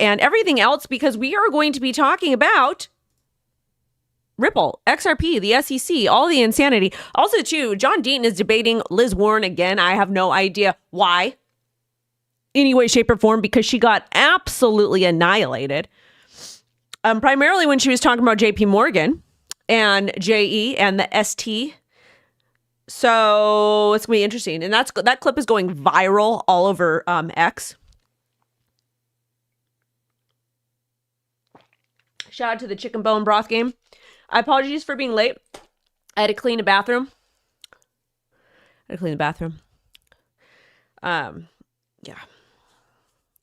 and everything else, because we are going to be talking about Ripple, XRP, the SEC, all the insanity. Also, too, John Deaton is debating Liz Warren again. I have no idea why, any way, shape, or form, because she got absolutely annihilated. Primarily when she was talking about JP Morgan and JE and the ST. So it's going to be interesting. And that clip is going viral all over X. Shout out to the chicken bone broth game. I apologize for being late. I had to clean the bathroom. Yeah.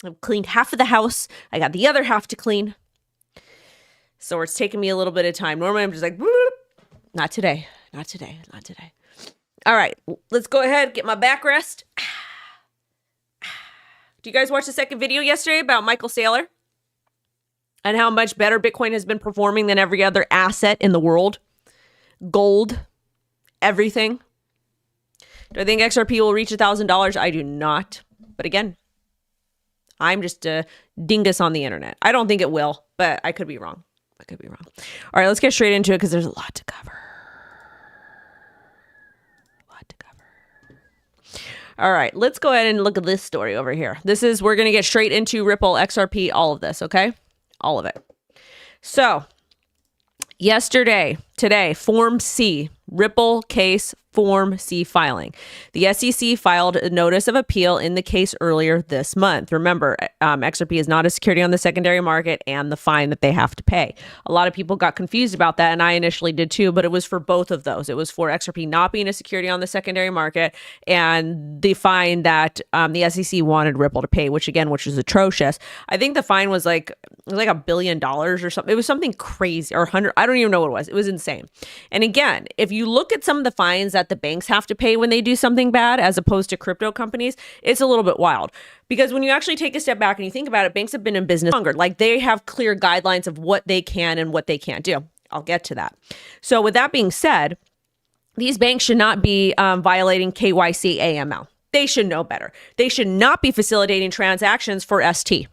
I've cleaned half of the house. I got the other half to clean. So it's taking me a little bit of time. Normally I'm just like, not today. All right, let's go ahead, get my back rest. Do you guys watch the second video yesterday about Michael Saylor? And how much better Bitcoin has been performing than every other asset in the world? Gold, everything. Do I think XRP will reach $1,000? I do not. But again, I'm just a dingus on the internet. I don't think it will, but I could be wrong. All right, let's get straight into it because there's a lot to cover. All right, let's go ahead and look at this story over here. We're going to get straight into Ripple, XRP, all of this, okay? All of it. So, today, Form C, Ripple case Form C filing. The SEC filed a notice of appeal in the case earlier this month. Remember, XRP is not a security on the secondary market and the fine that they have to pay. A lot of people got confused about that, and I initially did too, but it was for both of those. It was for XRP not being a security on the secondary market and the fine that the SEC wanted Ripple to pay, which was atrocious. I think the fine was like $1 billion or something. It was something crazy, or 100. I don't even know what it was. It was insane. And again, if you look at some of the fines that the banks have to pay when they do something bad, as opposed to crypto companies, it's a little bit wild. Because when you actually take a step back and you think about it, banks have been in business longer. Like, they have clear guidelines of what they can and what they can't do. I'll get to that. So with that being said, these banks should not be violating KYC AML. They should know better. They should not be facilitating transactions for ST.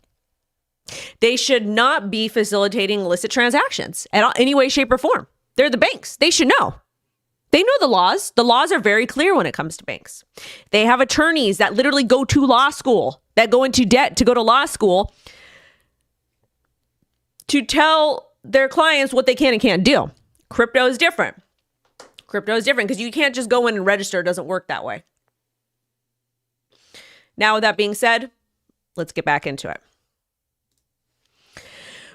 They should not be facilitating illicit transactions in any way, shape, or form. They're the banks. They should know. They know the laws. The laws are very clear when it comes to banks. They have attorneys that literally go to law school, that go into debt to go to law school to tell their clients what they can and can't do. Crypto is different. Because you can't just go in and register. It doesn't work that way. Now, with that being said, let's get back into it.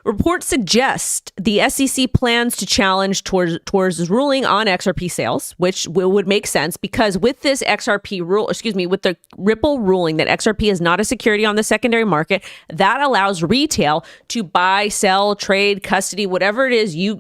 Reports suggest the SEC plans to challenge towards ruling on XRP sales, which would make sense because with this with the Ripple ruling that XRP is not a security on the secondary market, that allows retail to buy, sell, trade, custody, whatever it is you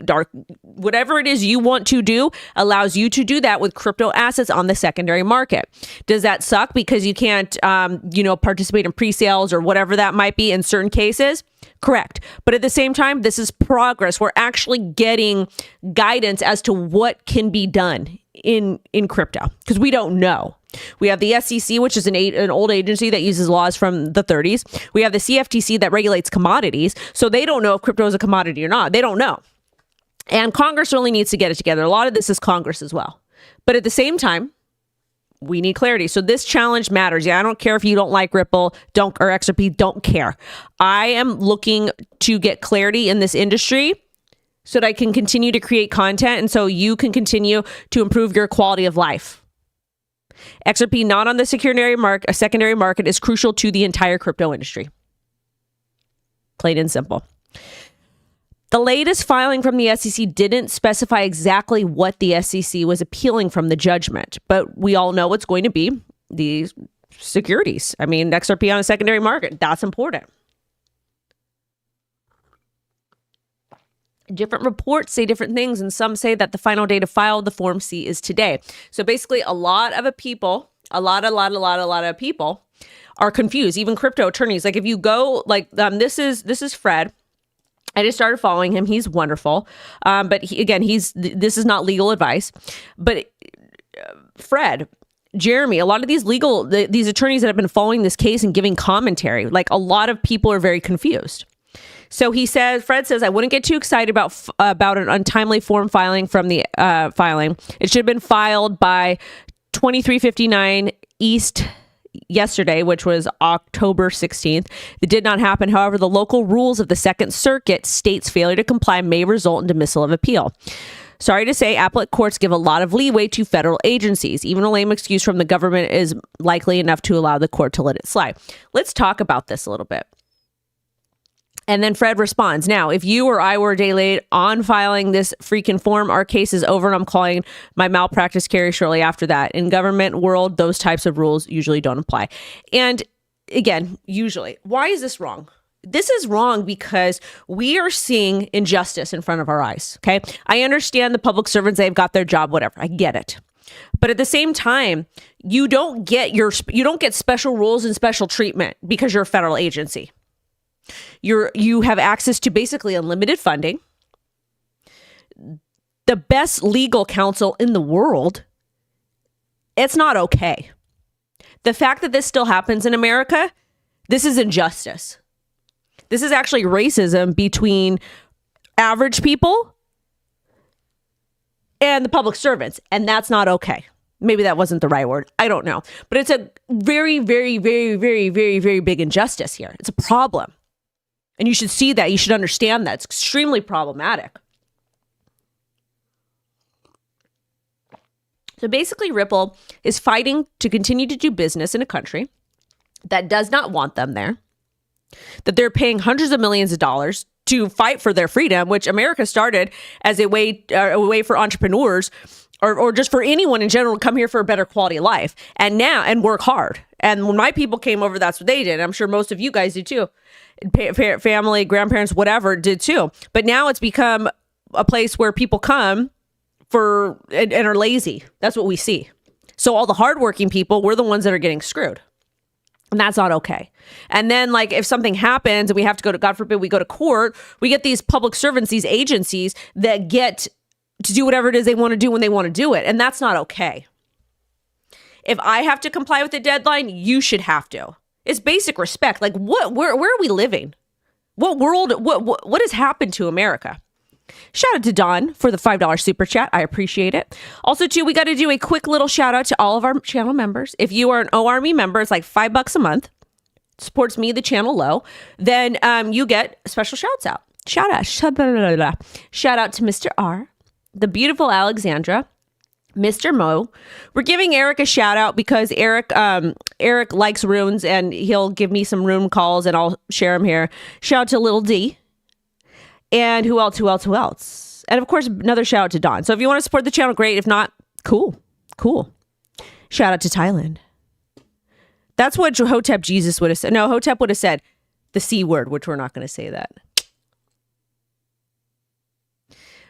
want to do, allows you to do that with crypto assets on the secondary market. Does that suck because you can't, participate in pre-sales or whatever that might be in certain cases? Correct. But at the same time, this is progress. We're actually getting guidance as to what can be done in crypto because we don't know. We have the SEC, which is an old agency that uses laws from the 30s. We have the CFTC that regulates commodities. So they don't know if crypto is a commodity or not. They don't know. And Congress really needs to get it together. A lot of this is Congress as well. But at the same time, we need clarity. So this challenge matters. Yeah, I don't care if you don't like Ripple, or XRP, don't care. I am looking to get clarity in this industry so that I can continue to create content and so you can continue to improve your quality of life. XRP not on the secondary market is crucial to the entire crypto industry. Plain and simple. The latest filing from the SEC didn't specify exactly what the SEC was appealing from the judgment, but we all know it's going to be the securities. I mean, XRP on a secondary market, that's important. Different reports say different things, and some say that the final date to file the Form C is today. So basically, a lot of people are confused, even crypto attorneys. Like if you go, this is Fred. I just started following him. He's wonderful. But this is not legal advice. But Fred, Jeremy, a lot of these attorneys that have been following this case and giving commentary, like a lot of people are very confused. So he says, Fred says, I wouldn't get too excited about an untimely form filing from the filing. It should have been filed by 2359 East yesterday, which was October 16th. It did not happen. However, the local rules of the Second Circuit states failure to comply may result in dismissal of appeal. Sorry to say, appellate courts give a lot of leeway to federal agencies. Even a lame excuse from the government is likely enough to allow the court to let it slide. Let's talk about this a little bit. And then Fred responds, now, if you or I were a day late on filing this freaking form, our case is over and I'm calling my malpractice carry shortly after that. In government world, those types of rules usually don't apply. And again, usually, why is this wrong? This is wrong because we are seeing injustice in front of our eyes. Okay. I understand the public servants, they've got their job, whatever. I get it. But at the same time, you don't get special rules and special treatment because you're a federal agency. You have access to basically unlimited funding, the best legal counsel in the world. It's not okay. The fact that this still happens in America, this is injustice. This is actually racism between average people and the public servants, and that's not okay. Maybe that wasn't the right word. I don't know. But it's a very, very, very, very, very, very big injustice here. It's a problem. And you should see that. You should understand that. It's extremely problematic. So basically, Ripple is fighting to continue to do business in a country that does not want them there, that they're paying hundreds of millions of dollars to fight for their freedom, which America started as a way for entrepreneurs or just for anyone in general to come here for a better quality of life and work hard. And when my people came over, that's what they did. I'm sure most of you guys did too. Family, grandparents, whatever did too. But now it's become a place where people come and are lazy. That's what we see. So all the hardworking people, we're the ones that are getting screwed. And that's not okay. And then like if something happens and we have to go to, God forbid, we go to court, we get these public servants, these agencies that get to do whatever it is they want to do when they want to do it. And that's not okay. If I have to comply with the deadline, you should have to. It's basic respect. Like where are we living? What world, what has happened to America? Shout out to Don for the $5 super chat. I appreciate it. Also, too, we got to do a quick little shout out to all of our channel members. If you are an OArmy member, it's like $5 a month. It supports me, the channel low. Then you get special shouts out. Shout out to Mr. R, the beautiful Alexandra, Mr. Mo. We're giving Eric a shout out because Eric likes runes and he'll give me some rune calls and I'll share them here. Shout out to Little D. And who else? And of course, another shout out to Don. So if you want to support the channel, great. If not, cool. Shout out to Thailand. That's what Hotep Jesus would have said. No, Hotep would have said the C word, which we're not going to say that.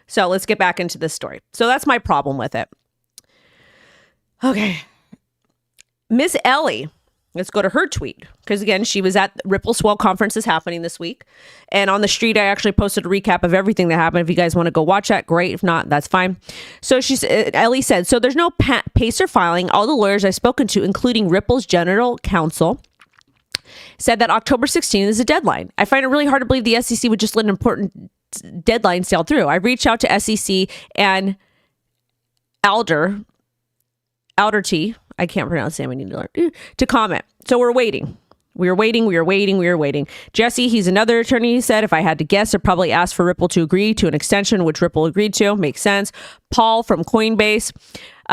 So let's get back into this story. So that's my problem with it. Okay. Miss Ellie. Let's go to her tweet. Because again, she was at Ripple Swell conferences happening this week. And on the street, I actually posted a recap of everything that happened. If you guys want to go watch that, great. If not, that's fine. So Ellie said, so there's no pacer filing. All the lawyers I've spoken to, including Ripple's general counsel, said that October 16th is a deadline. I find it really hard to believe the SEC would just let an important deadline sail through. I reached out to SEC and Alderty. I can't pronounce him. I need to learn to comment. So we're waiting. We are waiting. Jesse, he's another attorney. He said, if I had to guess, I'd probably ask for Ripple to agree to an extension, which Ripple agreed to. Makes sense. Paul from Coinbase.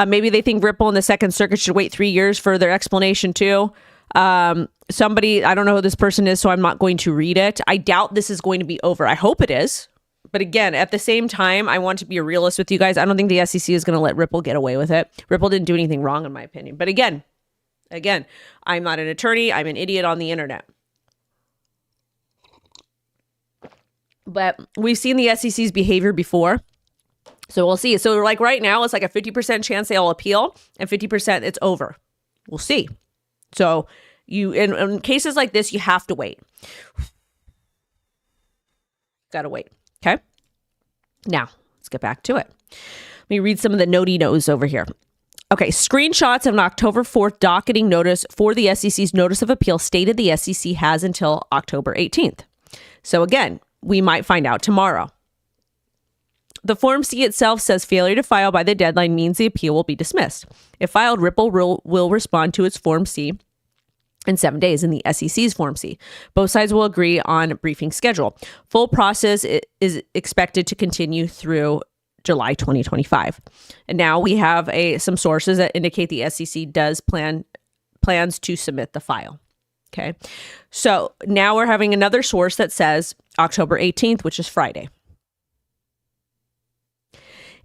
Maybe they think Ripple and the Second Circuit should wait 3 years for their explanation too. Somebody, I don't know who this person is, so I'm not going to read it. I doubt this is going to be over. I hope it is. But again, at the same time, I want to be a realist with you guys. I don't think the SEC is going to let Ripple get away with it. Ripple didn't do anything wrong, in my opinion. But again, I'm not an attorney. I'm an idiot on the internet. But we've seen the SEC's behavior before. So we'll see. So like right now, it's like a 50% chance they'll appeal and 50% it's over. We'll see. So in cases like this, you have to wait. Got to wait. Okay. Now let's get back to it. Let me read some of the notey-nos over here. Okay. Screenshots of an October 4th docketing notice for the SEC's notice of appeal stated the SEC has until October 18th. So again, we might find out tomorrow. The Form C itself says failure to file by the deadline means the appeal will be dismissed. If filed, Ripple will respond to its Form C in 7 days in the SEC's Form C. Both sides will agree on a briefing schedule. Full process is expected to continue through July 2025. And now we have some sources that indicate the SEC does plans to submit the file. Okay. So now we're having another source that says October 18th, which is Friday.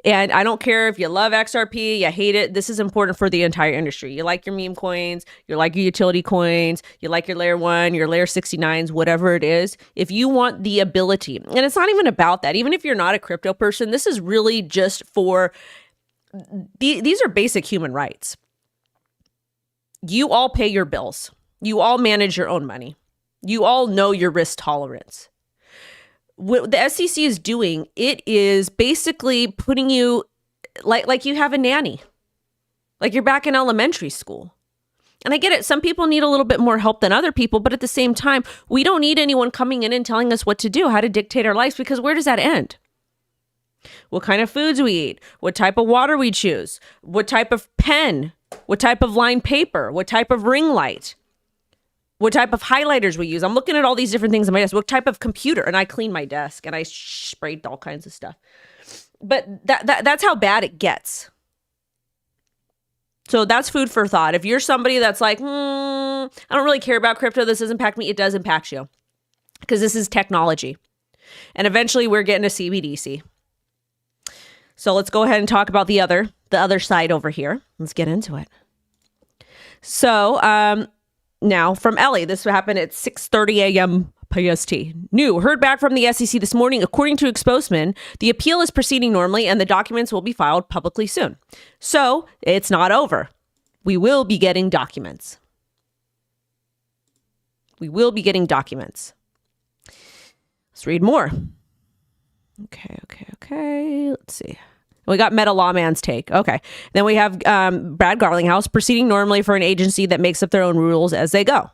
And I don't care if you love XRP, you hate it. This is important for the entire industry. You like your meme coins, you like your utility coins, you like your layer 1, your layer 69s, whatever it is. If you want the ability, and it's not even about that. Even if you're not a crypto person, this is really just for, these are basic human rights. You all pay your bills. You all manage your own money. You all know your risk tolerance. What the SEC is doing, it is basically putting you like you have a nanny, like you're back in elementary school. And I get it. Some people need a little bit more help than other people, but at the same time, we don't need anyone coming in and telling us what to do, how to dictate our lives, because where does that end? What kind of foods we eat, what type of water we choose, what type of pen, what type of lined paper, what type of ring light, what type of highlighters we use. I'm looking at all these different things on my desk. What type of computer? And I clean my desk and I sprayed all kinds of stuff. But that's how bad it gets. So that's food for thought. If you're somebody that's like, I don't really care about crypto, this doesn't impact me, it does impact you. Because this is technology. And eventually we're getting a CBDC. So let's go ahead and talk about the other side over here. Let's get into it. So, now from Ellie, this happened at 6:30 a.m. PST. New, heard back from the SEC this morning. According to a spokesman, the appeal is proceeding normally and the documents will be filed publicly soon. So it's not over. We will be getting documents. We will be getting documents. Let's read more. Okay. Let's see. We got Meta Lawman's take. Okay. Then we have Brad Garlinghouse proceeding normally for an agency that makes up their own rules as they go.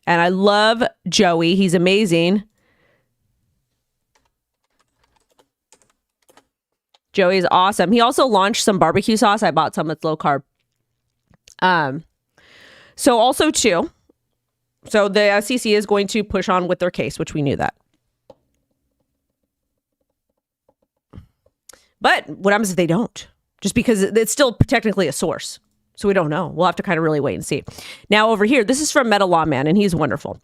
And I love Joey. He's amazing. Joey's awesome. He also launched some barbecue sauce. I bought some. It's low carb. So also too, so the SEC is going to push on with their case, which we knew that. But what happens if they don't? Just because it's still technically a source. So we don't know. We'll have to kind of really wait and see. Now over here, this is from Meta Lawman, and he's wonderful.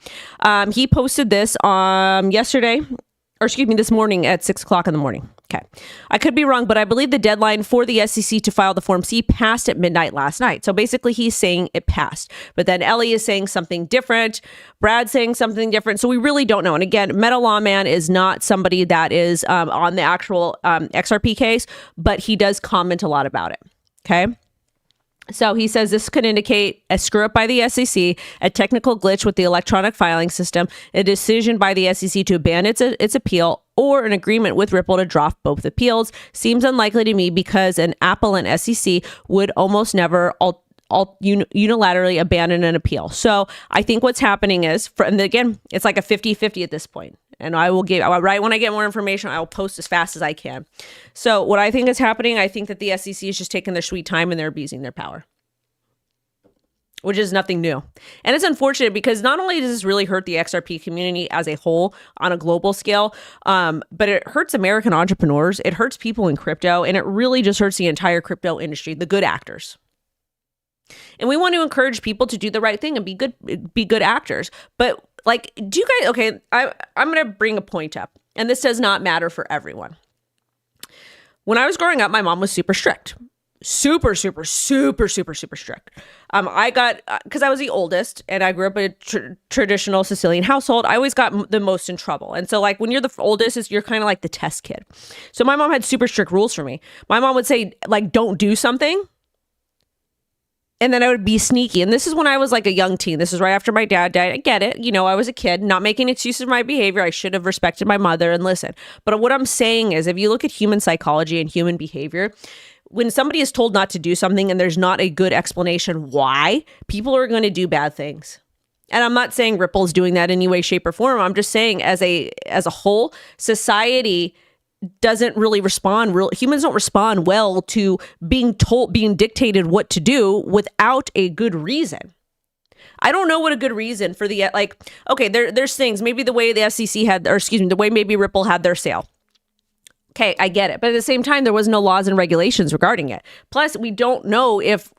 He posted this this morning at 6 o'clock in the morning. Okay. I could be wrong, but I believe the deadline for the SEC to file the Form C passed at midnight last night. So basically he's saying it passed. But then Ellie is saying something different. Brad's saying something different. So we really don't know. And again, Meta Lawman is not somebody that is on the actual XRP case, but he does comment a lot about it. Okay. So he says this could indicate a screw up by the SEC, a technical glitch with the electronic filing system, a decision by the SEC to abandon its appeal, or an agreement with Ripple to drop both appeals. Seems unlikely to me because an Apple and SEC would almost never unilaterally abandon an appeal. So I think what's happening is, and again, it's like a 50-50 at this point. And right when I get more information, I will post as fast as I can. So what I think is happening, I think that the SEC is just taking their sweet time and they're abusing their power, which is nothing new. And it's unfortunate because not only does this really hurt the XRP community as a whole on a global scale, but it hurts American entrepreneurs. It hurts people in crypto, and it really just hurts the entire crypto industry, the good actors. And we want to encourage people to do the right thing and be good actors. But like, do you guys, okay, I'm going to bring a point up, and this does not matter for everyone. When I was growing up, my mom was super strict. Super strict. Because I was the oldest and I grew up in a traditional Sicilian household, I always got the most in trouble. And so like when you're the oldest, you're kind of like the test kid. So my mom had super strict rules for me. My mom would say like, don't do something. And then I would be sneaky. And this is when I was like a young teen. This is right after my dad died. I get it. You know, I was a kid, not making excuses for my behavior. I should have respected my mother and listened. But what I'm saying is, if you look at human psychology and human behavior, when somebody is told not to do something and there's not a good explanation why, people are going to do bad things. And I'm not saying Ripple's doing that in any way, shape, or form. I'm just saying as a whole, society doesn't really respond. Humans don't respond well to being dictated what to do without a good reason. I don't know what a good reason for the, like, okay, there's things, maybe the way the SEC had, or excuse me, the way maybe Ripple had their sale. Okay, I get it. But at the same time, there was no laws and regulations regarding it. Plus, we don't know if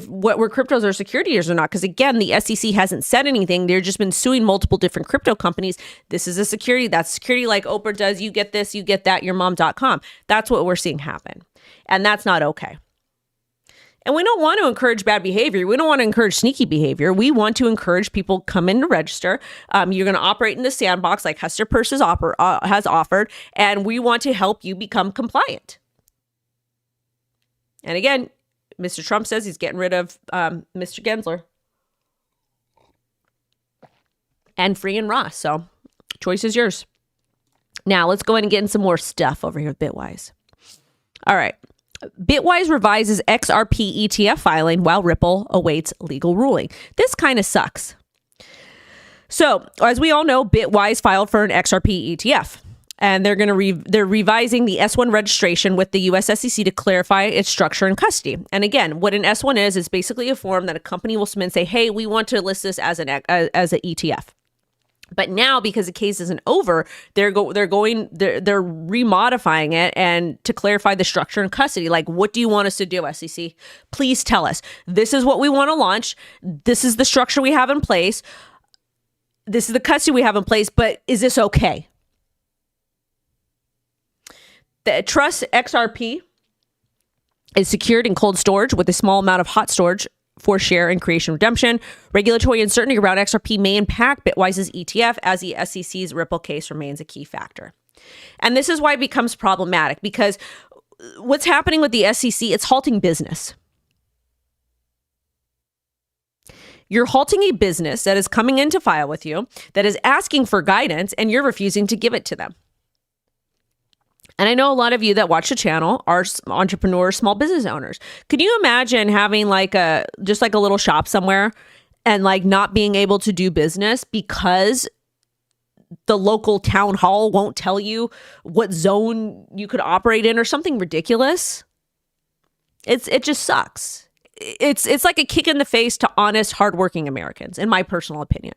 what were cryptos or securities or not. Because again, the SEC hasn't said anything. They've just been suing multiple different crypto companies. This is a security. That's security like Oprah does. You get this, you get that, yourmom.com. That's what we're seeing happen. And that's not okay. And we don't want to encourage bad behavior. We don't want to encourage sneaky behavior. We want to encourage people come in to register. You're going to operate in the sandbox like Hester Peirce has offered. And we want to help you become compliant. And again, Mr. Trump says he's getting rid of Mr. Gensler and Free and Ross. So choice is yours. Now let's go ahead and get in some more stuff over here with Bitwise. All right. Bitwise revises XRP ETF filing while Ripple awaits legal ruling. This kind of sucks. So as we all know, Bitwise filed for an XRP ETF. And they're revising the S1 registration with the US SEC to clarify its structure and custody. And again, what an S1 is basically a form that a company will submit and say, hey, we want to list this as an ETF. But now, because the case isn't over, they're remodifying it and to clarify the structure and custody. Like, what do you want us to do, SEC? Please tell us. This is what we want to launch. This is the structure we have in place. This is the custody we have in place. But is this okay? The Trust XRP is secured in cold storage with a small amount of hot storage for share and creation redemption. Regulatory uncertainty around XRP may impact Bitwise's ETF as the SEC's Ripple case remains a key factor. And this is why it becomes problematic, because what's happening with the SEC, it's halting business. You're halting a business that is coming in to file with you, that is asking for guidance, and you're refusing to give it to them. And I know a lot of you that watch the channel are entrepreneurs, small business owners. Could you imagine having just a little shop somewhere and like not being able to do business because the local town hall won't tell you what zone you could operate in or something ridiculous? It just sucks. It's like a kick in the face to honest, hardworking Americans, in my personal opinion.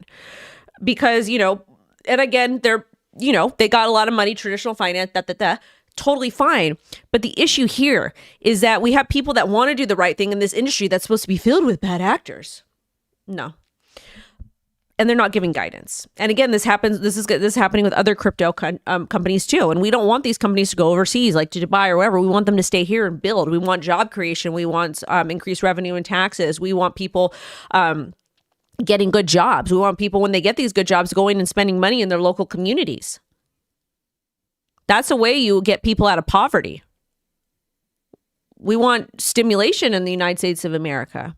Because, and again, they got a lot of money, traditional finance, totally fine. But the issue here is that we have people that want to do the right thing in this industry that's supposed to be filled with bad actors. No. And they're not giving guidance. And again, this is happening with other crypto companies too. And we don't want these companies to go overseas, like to Dubai or wherever. We want them to stay here and build. We want job creation. We want increased revenue and taxes. We want people getting good jobs. We want people, when they get these good jobs, going and spending money in their local communities. That's a way you get people out of poverty. We want stimulation in the United States of America.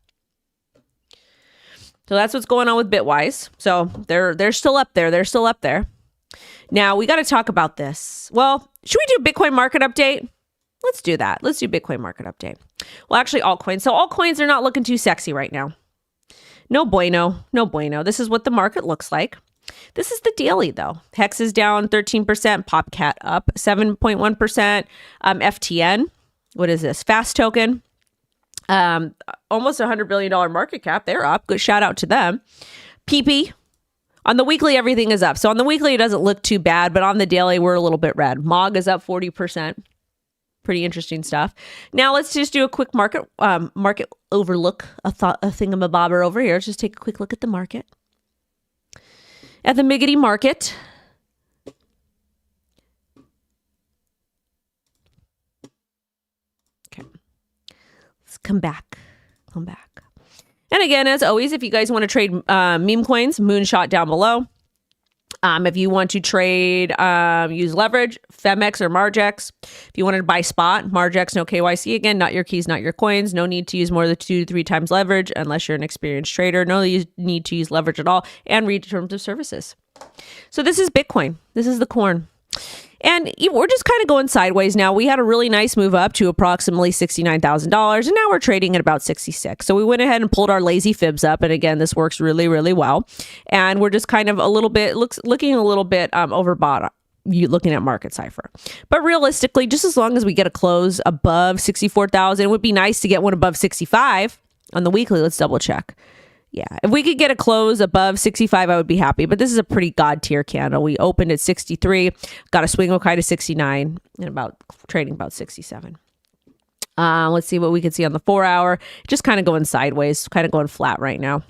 So that's what's going on with Bitwise. So they're still up there. They're still up there. Now we got to talk about this. Well, should we do Bitcoin market update? Let's do that. Let's do Bitcoin market update. Well, actually altcoins. So altcoins are not looking too sexy right now. No bueno. No bueno. This is what the market looks like. This is the daily, though. Hex is down 13%. Popcat up 7.1%. FTN, what is this? Fast token, almost $100 billion market cap. They're up. Good shout out to them. PP. On the weekly, everything is up. So on the weekly, it doesn't look too bad. But on the daily, we're a little bit red. MOG is up 40%. Pretty interesting stuff. Now let's just do a quick market overlook, a thingamabobber over here. Let's just take a quick look at the market. At the Miggity market, okay, let's come back. And again, as always, if you guys want to trade meme coins, moonshot down below. If you want to trade, use leverage, Femex or Margex. If you wanted to buy spot, Margex, no KYC. Again, not your keys, not your coins. No need to use more than 2 to 3 times leverage unless you're an experienced trader. No need to use leverage at all. And read terms of services. So this is Bitcoin. This is the corn. And we're just kind of going sideways now. We had a really nice move up to approximately $69,000, and now we're trading at about 66. So we went ahead and pulled our lazy fibs up, and again, this works really, really well. And we're just kind of a little bit looking a little bit overbought. You looking at market cipher, but realistically, just as long as we get a close above 64,000, it would be nice to get one above 65 on the weekly. Let's double check. Yeah, if we could get a close above 65, I would be happy. But this is a pretty god tier candle. We opened at 63, got a swing high to 69, and trading about 67. Let's see what we can see on the 4 hour. Just kind of going sideways, kind of going flat right now.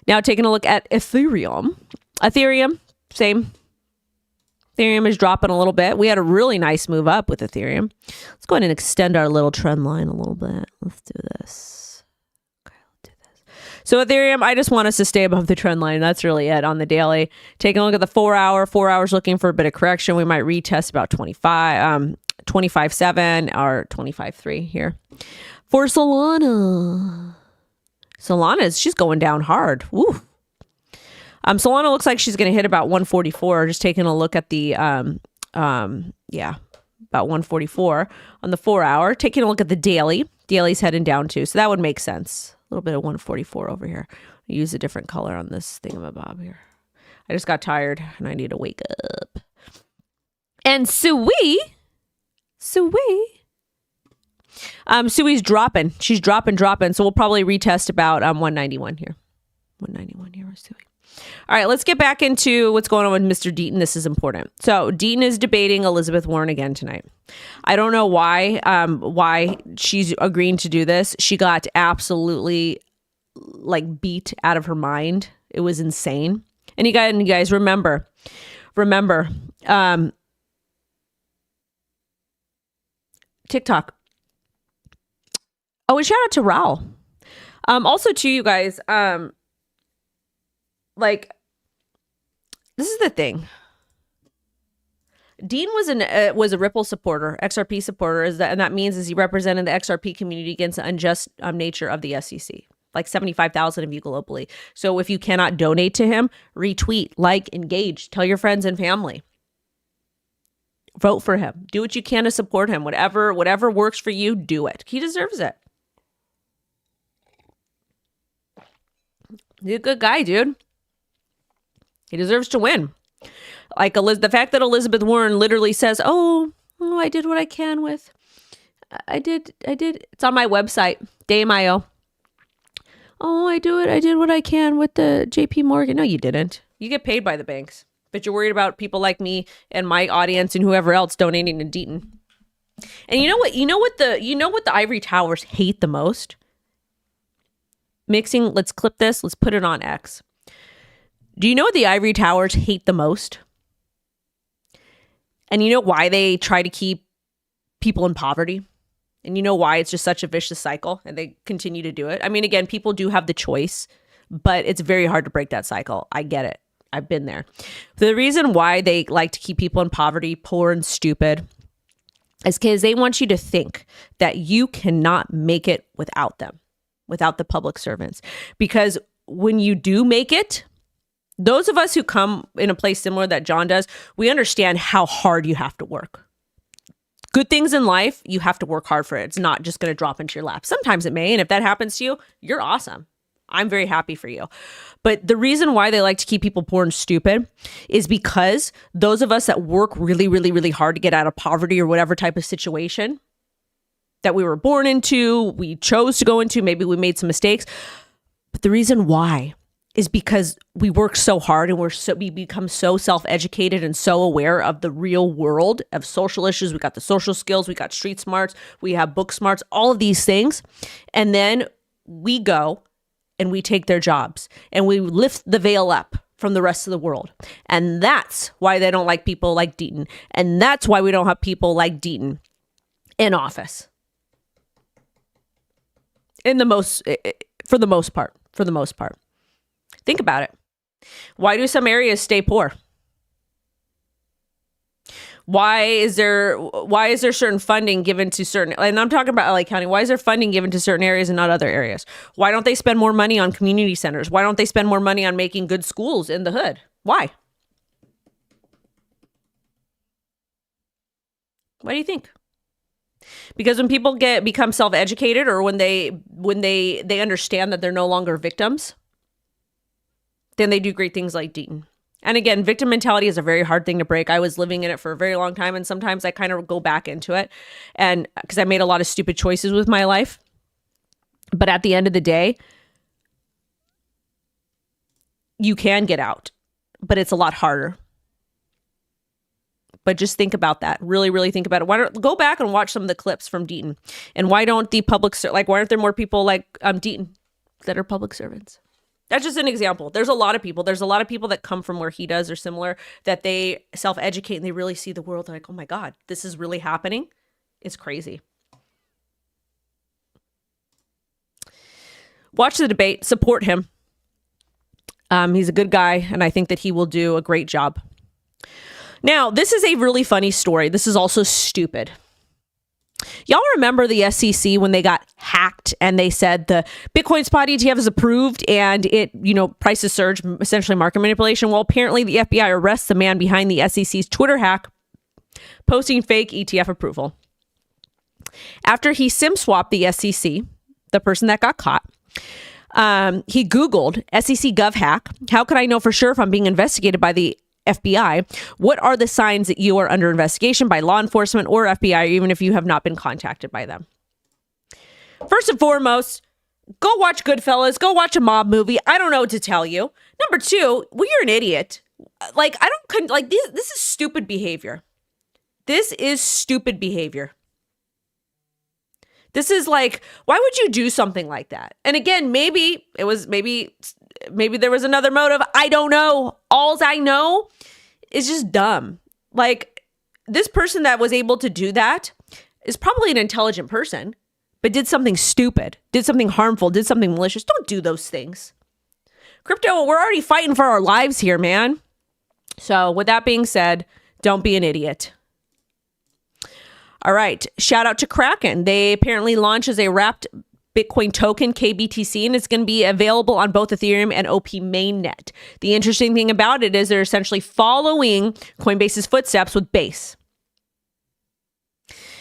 Now taking a look at Ethereum. Ethereum, same. Ethereum is dropping a little bit. We had a really nice move up with Ethereum. Let's go ahead and extend our little trend line a little bit. Let's do this. So Ethereum, I just want us to stay above the trend line. That's really it on the daily. Taking a look at the 4 hour. 4 hours looking for a bit of correction. We might retest about 25.7 or 25.3 here. For Solana. She's going down hard. Woo. Solana looks like she's going to hit about 144. Just taking a look at the, about 144 on the 4 hour. Taking a look at the daily. Daily's heading down too. So that would make sense. A little bit of 144 over here. I use a different color on this thingamabob here. I just got tired and I need to wake up. And Sui's dropping. She's dropping. So we'll probably retest about 191 here. 191 here with Sui. All right, let's get back into what's going on with Mr. Deaton. This is important. So Deaton is debating Elizabeth Warren again tonight. I don't know why she's agreeing to do this. She got absolutely beat out of her mind. It was insane. And you guys remember, TikTok. Oh, and shout out to Raul. Also to you guys, this is the thing. Dean was a Ripple supporter, XRP supporter, and that means he represented the XRP community against the unjust nature of the SEC. Like 75,000 of you globally. So if you cannot donate to him, retweet, engage, tell your friends and family. Vote for him. Do what you can to support him. Whatever works for you, do it. He deserves it. He's a good guy, dude. He deserves to win. The fact that Elizabeth Warren literally says, oh, I did what I can with. I did. It's on my website, DMIO. Oh, I did what I can with the JP Morgan. No, you didn't. You get paid by the banks. But you're worried about people like me and my audience and whoever else donating to Deaton. And you know what the ivory towers hate the most? Let's clip this. Let's put it on X. Do you know what the ivory towers hate the most? And you know why they try to keep people in poverty? And you know why it's just such a vicious cycle and they continue to do it? I mean, again, people do have the choice, but it's very hard to break that cycle. I get it. I've been there. The reason why they like to keep people in poverty, poor and stupid, is because they want you to think that you cannot make it without them, without the public servants. Because when you do make it, those of us who come in a place similar that John does, we understand how hard you have to work. Good things in life, you have to work hard for it. It's not just going to drop into your lap. Sometimes it may, and if that happens to you, you're awesome. I'm very happy for you. But the reason why they like to keep people poor and stupid is because those of us that work really, really, really hard to get out of poverty or whatever type of situation that we were born into, we chose to go into, maybe we made some mistakes. But the reason why is because we work so hard and we become so self-educated and so aware of the real world of social issues. We got the social skills, we got street smarts, we have book smarts, all of these things. And then we go and we take their jobs and we lift the veil up from the rest of the world. And that's why they don't like people like Deaton. And that's why we don't have people like Deaton in office. For the most part. Think about it. Why do some areas stay poor? Why is there certain funding given to certain, and I'm talking about LA County, why is there funding given to certain areas and not other areas? Why don't they spend more money on community centers? Why don't they spend more money on making good schools in the hood? Why? Why do you think? Because when people become self-educated, or when they understand that they're no longer victims, then they do great things like Deaton. And again, victim mentality is a very hard thing to break. I was living in it for a very long time, and sometimes I kind of go back into it, and because I made a lot of stupid choices with my life. But at the end of the day, you can get out, but it's a lot harder. But just think about that. Really, really think about it. Why don't go back and watch some of the clips from Deaton? And why don't the why aren't there more people like Deaton that are public servants? That's just an example. There's a lot of people. There's a lot of people that come from where he does or similar, that they self-educate and they really see the world like, oh my God, this is really happening. It's crazy. Watch the debate. Support him. He's a good guy, and I think that he will do a great job. Now, this is a really funny story. This is also stupid. Y'all remember the SEC when they got hacked and they said the Bitcoin spot ETF is approved and it, prices surge, essentially market manipulation? Well, apparently the FBI arrests the man behind the SEC's Twitter hack, posting fake ETF approval. After he SIM swapped the SEC, the person that got caught, he Googled SEC Gov hack. How could I know for sure if I'm being investigated by the FBI? What are the signs that you are under investigation by law enforcement or FBI, even if you have not been contacted by them? First and foremost, go watch Goodfellas. Go watch a mob movie. I don't know what to tell you. Number two, well, you're an idiot. This is stupid behavior. This is stupid behavior. This is like, why would you do something like that? And again, maybe there was another motive. I don't know. All I know is just dumb. Like, this person that was able to do that is probably an intelligent person, but did something stupid, did something harmful, did something malicious. Don't do those things. Crypto, we're already fighting for our lives here, man. So with that being said, don't be an idiot. All right. Shout out to Kraken. They apparently launched as a wrapped Bitcoin token, KBTC, and it's going to be available on both Ethereum and OP mainnet. The interesting thing about it is they're essentially following Coinbase's footsteps with Base.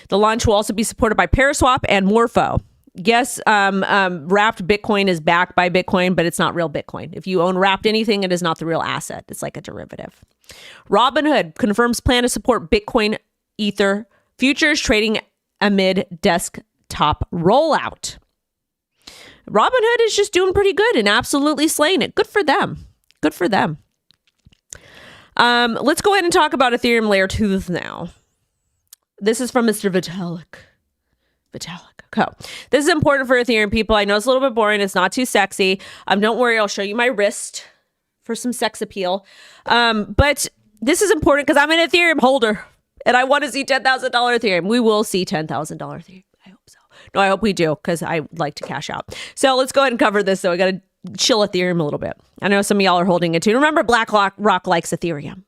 The launch will also be supported by Paraswap and Morpho. Yes, wrapped Bitcoin is backed by Bitcoin, but it's not real Bitcoin. If you own wrapped anything, it is not the real asset. It's like a derivative. Robinhood confirms plan to support Bitcoin Ether futures trading amid desktop rollout. Robinhood is just doing pretty good and absolutely slaying it. Good for them. Good for them. Let's go ahead and talk about Ethereum Layer 2 now. This is from Mr. Vitalik. This is important for Ethereum people. I know it's a little bit boring. It's not too sexy. Don't worry. I'll show you my wrist for some sex appeal. But this is important because I'm an Ethereum holder and I want to see $10,000 Ethereum. We will see $10,000 Ethereum. I hope so. No, I hope we do because I would like to cash out. So let's go ahead and cover this. So we got to chill Ethereum a little bit. I know some of y'all are holding it too. Remember, BlackRock likes Ethereum.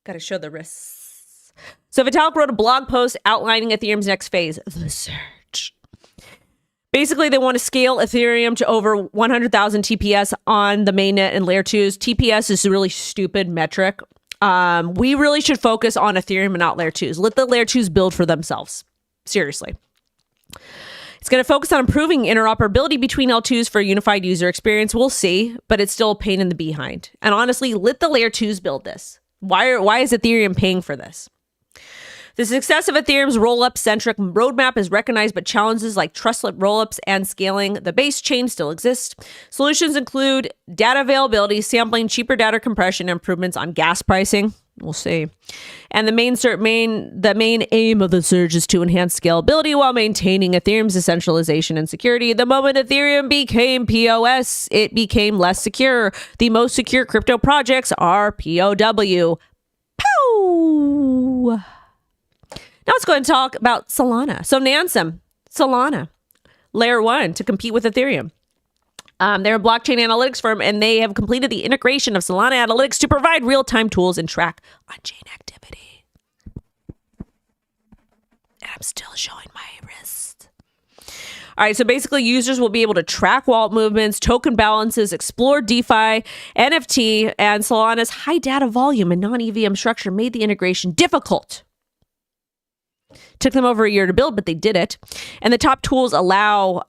Got to show the risks. So Vitalik wrote a blog post outlining Ethereum's next phase, the Surge. Basically, they want to scale Ethereum to over 100,000 TPS on the mainnet and Layer 2s. TPS is a really stupid metric. We really should focus on Ethereum and not Layer 2s. Let the Layer 2s build for themselves. Seriously. It's going to focus on improving interoperability between L2s for a unified user experience. We'll see, but it's still a pain in the behind. And honestly, let the Layer 2s build this. Why is Ethereum paying for this? The success of Ethereum's roll-up-centric roadmap is recognized, but challenges like trustless roll-ups and scaling the base chain still exist. Solutions include data availability, sampling, cheaper data compression, improvements on gas pricing. We'll see. And the main aim of the Surge is to enhance scalability while maintaining Ethereum's decentralization and security. The moment Ethereum became POS, it became less secure. The most secure crypto projects are POW. Pow! Now let's go ahead and talk about Solana. So Nansen, Solana, Layer 1 to compete with Ethereum. They're a blockchain analytics firm, and they have completed the integration of Solana Analytics to provide real-time tools and track on-chain activity. And I'm still showing my wrist. All right, so basically users will be able to track wallet movements, token balances, explore DeFi, NFT, and Solana's high data volume and non-EVM structure made the integration difficult Took them over a year to build, but they did it. And the top tools allow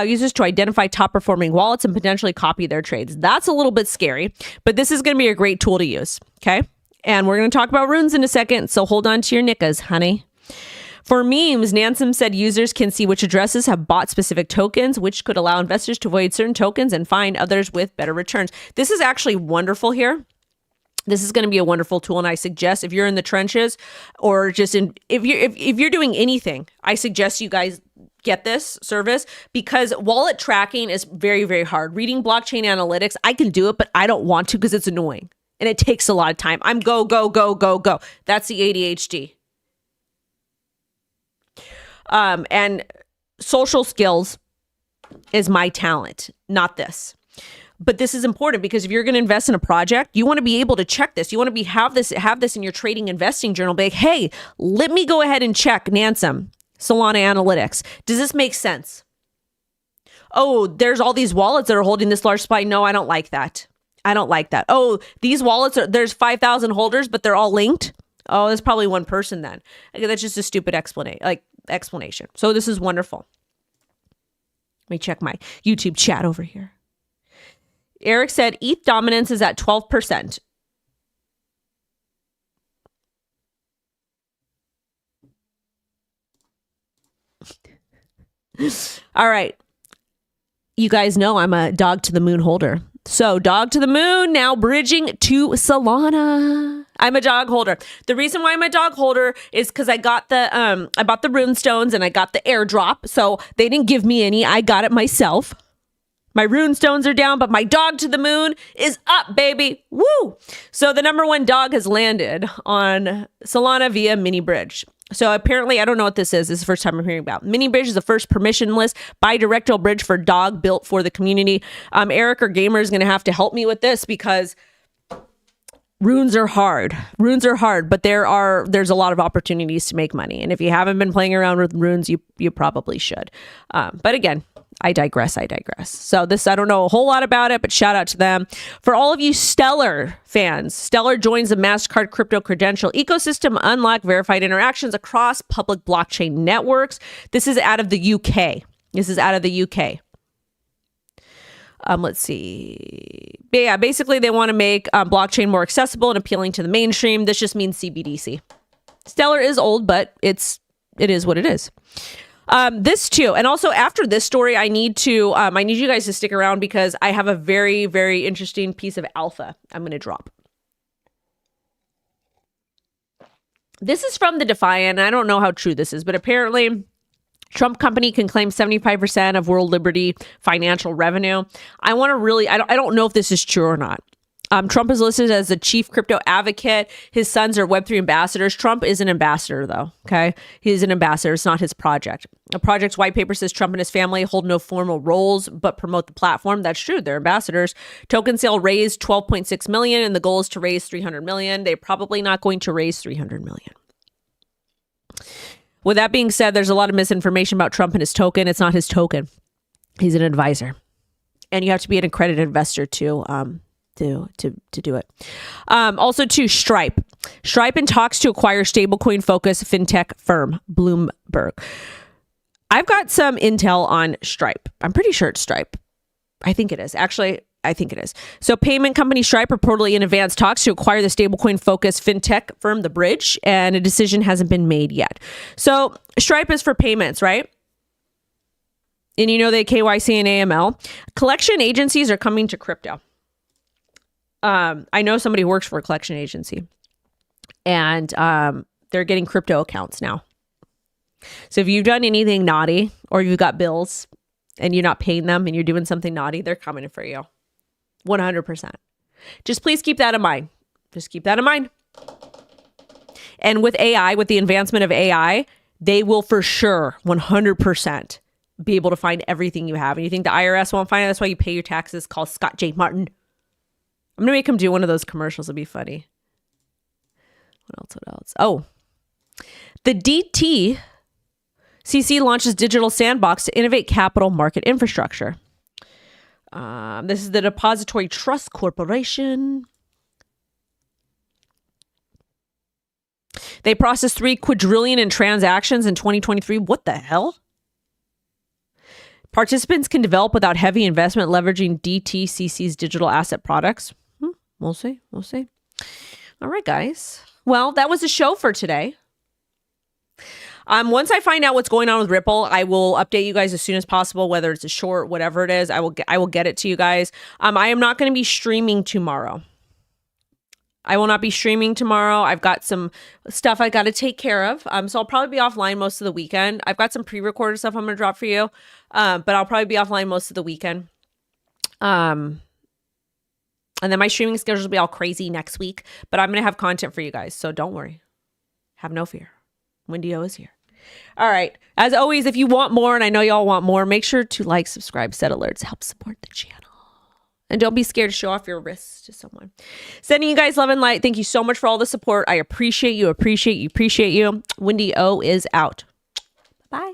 users to identify top performing wallets and potentially copy their trades. That's a little bit scary, but this is going to be a great tool to use. Okay. And we're going to talk about runes in a second. So hold on to your knickas, honey. For memes, Nansen said users can see which addresses have bought specific tokens, which could allow investors to avoid certain tokens and find others with better returns. This is actually wonderful here. This is going to be a wonderful tool, and I suggest if you're in the trenches or just if you're doing anything, I suggest you guys get this service because wallet tracking is very, very hard. Reading blockchain analytics, I can do it, but I don't want to because it's annoying and it takes a lot of time. I'm go, go, go, go, go. That's the ADHD. And social skills is my talent, not this. But this is important because if you're going to invest in a project, you want to be able to check this. You want to have this in your trading investing journal. Be like, hey, let me go ahead and check Nansen, Solana Analytics. Does this make sense? Oh, there's all these wallets that are holding this large supply. No, I don't like that. I don't like that. Oh, these wallets there's 5,000 holders, but they're all linked. Oh, there's probably one person then. Okay, that's just a stupid explanation. So this is wonderful. Let me check my YouTube chat over here. Eric said ETH dominance is at 12%. All right. You guys know I'm a dog to the moon holder. So dog to the moon, now bridging to Solana. I'm a dog holder. The reason why I'm a dog holder is because I bought the rune stones and I got the airdrop. So they didn't give me any. I got it myself. My rune stones are down, but my dog to the moon is up, baby. Woo! So the number one dog has landed on Solana via mini bridge. So apparently, I don't know what this is. This is the first time I'm hearing about. Mini bridge is the first permissionless bidirectional bridge for dog built for the community. Eric or Gamer is going to have to help me with this because runes are hard. Runes are hard, but there's a lot of opportunities to make money. And if you haven't been playing around with runes, you probably should. But again, I digress. So this, I don't know a whole lot about it, but shout out to them. For all of you Stellar fans, Stellar joins the Mastercard crypto credential ecosystem, unlock verified interactions across public blockchain networks. This is out of the UK. Let's see. But yeah, basically they want to make blockchain more accessible and appealing to the mainstream. This just means CBDC. Stellar is old, but it is what it is. This too. And also after this story, I need you guys to stick around because I have a very, very interesting piece of alpha I'm going to drop. This is from the Defiant. I don't know how true this is, but apparently Trump company can claim 75% of world liberty financial revenue. I don't know if this is true or not. Trump is listed as the chief crypto advocate. His sons are Web3 ambassadors. Trump is an ambassador, though. Okay. He's an ambassador. It's not his project. The project's white paper says Trump and his family hold no formal roles, but promote the platform. That's true. They're ambassadors. Token sale raised 12.6 million, and the goal is to raise 300 million. They're probably not going to raise 300 million. With that being said, there's a lot of misinformation about Trump and his token. It's not his token. He's an advisor. And you have to be an accredited investor to do it. Also too, Stripe in talks to acquire stablecoin focused fintech firm Bloomberg. I've got some intel on Stripe. I'm pretty sure it's Stripe. I think it is. Actually, I think it is. So payment company Stripe reportedly in advanced talks to acquire the stablecoin focused fintech firm The Bridge, and a decision hasn't been made yet. So Stripe is for payments, right? And you know they KYC and AML. Collection agencies are coming to crypto. I know somebody who works for a collection agency, and they're getting crypto accounts now. So if you've done anything naughty or you've got bills and you're not paying them and you're doing something naughty, they're coming for you. 100%. Just please keep that in mind. Just keep that in mind. And with AI, with the advancement of AI, they will for sure 100% be able to find everything you have. And you think the IRS won't find it? That's why you pay your taxes. Call Scott J. Martin. I'm going to make him do one of those commercials. It'd be funny. What else? Oh, the DTCC launches digital sandbox to innovate capital market infrastructure. This is the Depository Trust Corporation. They processed 3 quadrillion in transactions in 2023. What the hell? Participants can develop without heavy investment leveraging DTCC's digital asset products. We'll see. We'll see. All right, guys. Well, that was the show for today. Once I find out what's going on with Ripple, I will update you guys as soon as possible, whether it's a short, whatever it is, I will get it to you guys. I am not going to be streaming tomorrow. I will not be streaming tomorrow. I've got some stuff I got to take care of. So I'll probably be offline most of the weekend. I've got some pre-recorded stuff I'm going to drop for you. But I'll probably be offline most of the weekend. And then my streaming schedule will be all crazy next week, but I'm going to have content for you guys. So don't worry. Have no fear. WendyO is here. All right. As always, if you want more, and I know y'all want more, make sure to like, subscribe, set alerts, help support the channel. And don't be scared to show off your wrists to someone. Sending you guys love and light. Thank you so much for all the support. I appreciate you, appreciate you, appreciate you. WendyO is out. Bye.